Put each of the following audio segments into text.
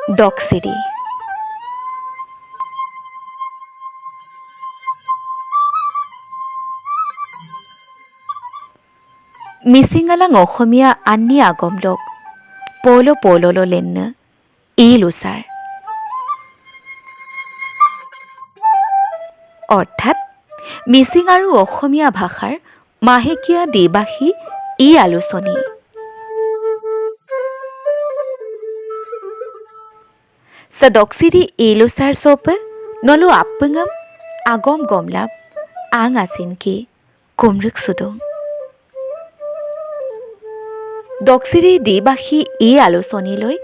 দক্সিৰি। মিচিঙালাং অসমীয়া আন্নি আগমলক পৌলো লেন্ন ই lusar। অৰ্থাৎ মিচিং আৰু অসমীয়া ভাষাৰ মাহেকীয়া দ্বিভাষী ই আলোচনী। Sa doksiri lusar sope nolu appengam agom gomlap ang asin ki kumruk sudong। দক্সিৰি দ্বিভাষী এই আলোচনীলৈ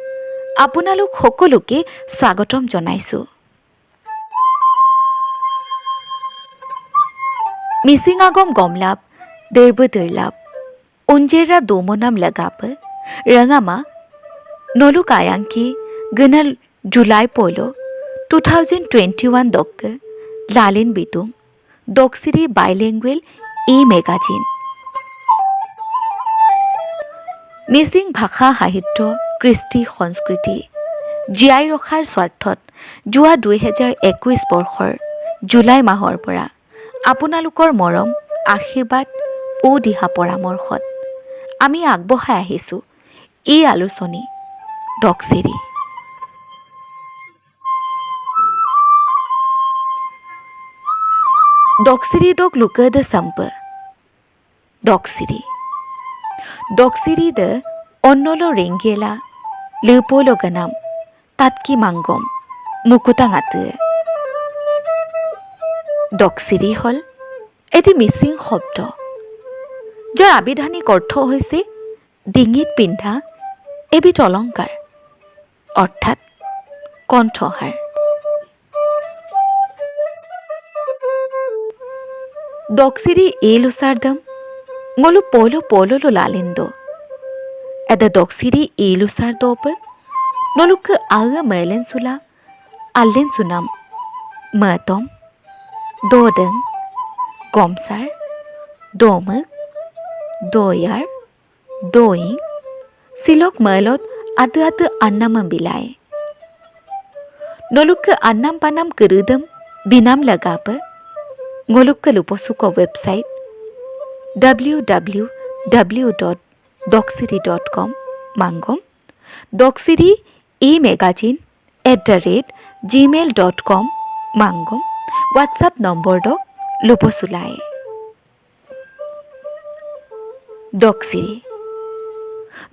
আপোনালোক সকলোকে স্বাগতম জনাইছোঁ। মিচিং আগম গমলাপ দেৰব দৈলাপ উঞ্জেৰা দোমনাম লাগাপ ৰঙামা নলুক আয়াংকি গনাল জুলাই পলো 2021 দক্ক লালিন বিতুং দক্সিৰি বাইলিংগুৱেল ই মেগাজিন। মিচিং ভাষা সাহিত্য কৃষ্টি সংস্কৃতি জীয়াই ৰখাৰ স্বাৰ্থত যোৱা 2021 বৰ্ষৰ জুলাই মাহৰ পৰা আপোনালোকৰ মৰম আশীৰ্বাদ ও দিহা পৰামৰ্শত আমি আগবঢ়াই আহিছোঁ এই আলোচনী দক্সিৰি। দক্সিৰি দক লুকদ সম্প দক্সিৰি দক্সিৰি দ অন্নলো ৰেঙ্গেলা লেপোলো গনাম তাতকি মাঙ্গম মুকুতাঙাত। দক্সিৰি হল এটি মিচিং শব্দ যাৰ আবিধানিক অৰ্থ হৈছে ডিঙিত পিন্ধা এবিধ অলংকাৰ অৰ্থাৎ কণ্ঠহাৰ। দক্সিৰি এই lusar dam ngolu polo lo lalindo ada doksiri e lusar dope nolukké aya melen sula allen sunam matom dodeng gomsar domek doyar doing silok melot atu annam bilai nolukké annam panam kerudam binam lagape ngolukké luposuko website www.doksiri.com mangom doksiri e-magazine@gmail.com mangom WhatsApp number দ লুপচুলাই।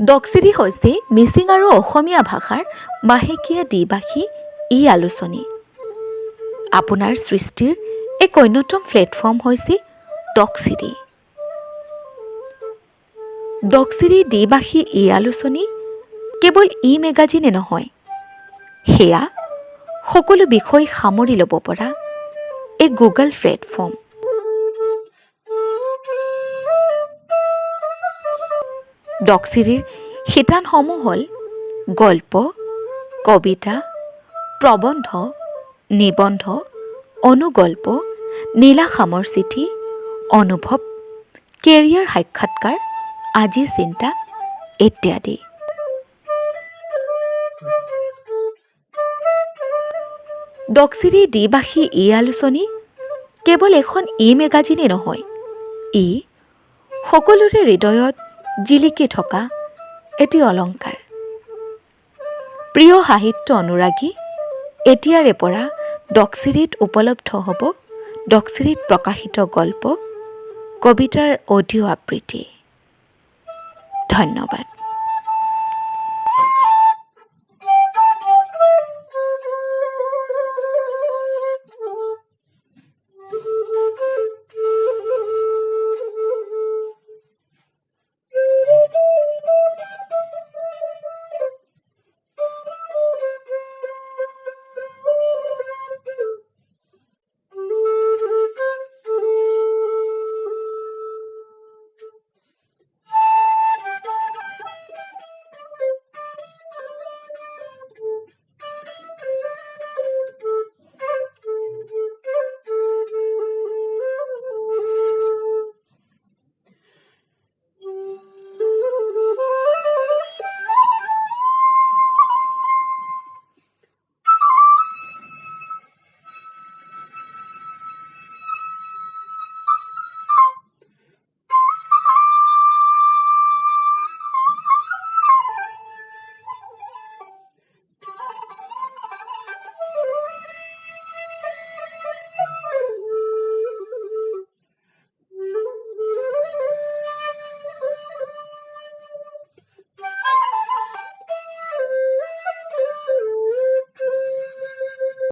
দক্সিৰি হৈছে মিচিং আৰু অসমীয়া ভাষাৰ মাহেকীয়া দ্বিভাষী ই আলোচনী। আপোনাৰ সৃষ্টিৰ এক অন্যতম প্লেটফৰ্ম হৈছে দক্সিৰি। দক্সিৰি দ্বিভাষী এই আলোচনী কেৱল ই মেগাজিনে নহয়, সেয়া সকলো বিষয় সামৰি ল'ব পৰা এক গুগল প্লেটফৰ্ম। দক্সিৰিৰ শিতানসমূহ হ'ল গল্প, কবিতা, প্ৰবন্ধ, নিবন্ধ, অনুগল্প, নীলাখামৰ চিঠি, অনুভৱ, কেৰিয়াৰ সাক্ষাৎকাৰ, আজি চিন্তা ইত্যাদি। দক্সিৰি দ্বিভাষী ই আলোচনী কেৱল এখন ই মেগাজিনে নহয়, ই সকলোৰে হৃদয়ত জিলিকি থকা এটি অলংকাৰ। প্ৰিয় সাহিত্য অনুৰাগী, এতিয়াৰে পৰা দক্সিৰিত উপলব্ধ হ'ব দক্সিৰিত প্ৰকাশিত গল্প, কবিতাৰ অডিঅ' আবৃত্তি। ধন্যবাদ।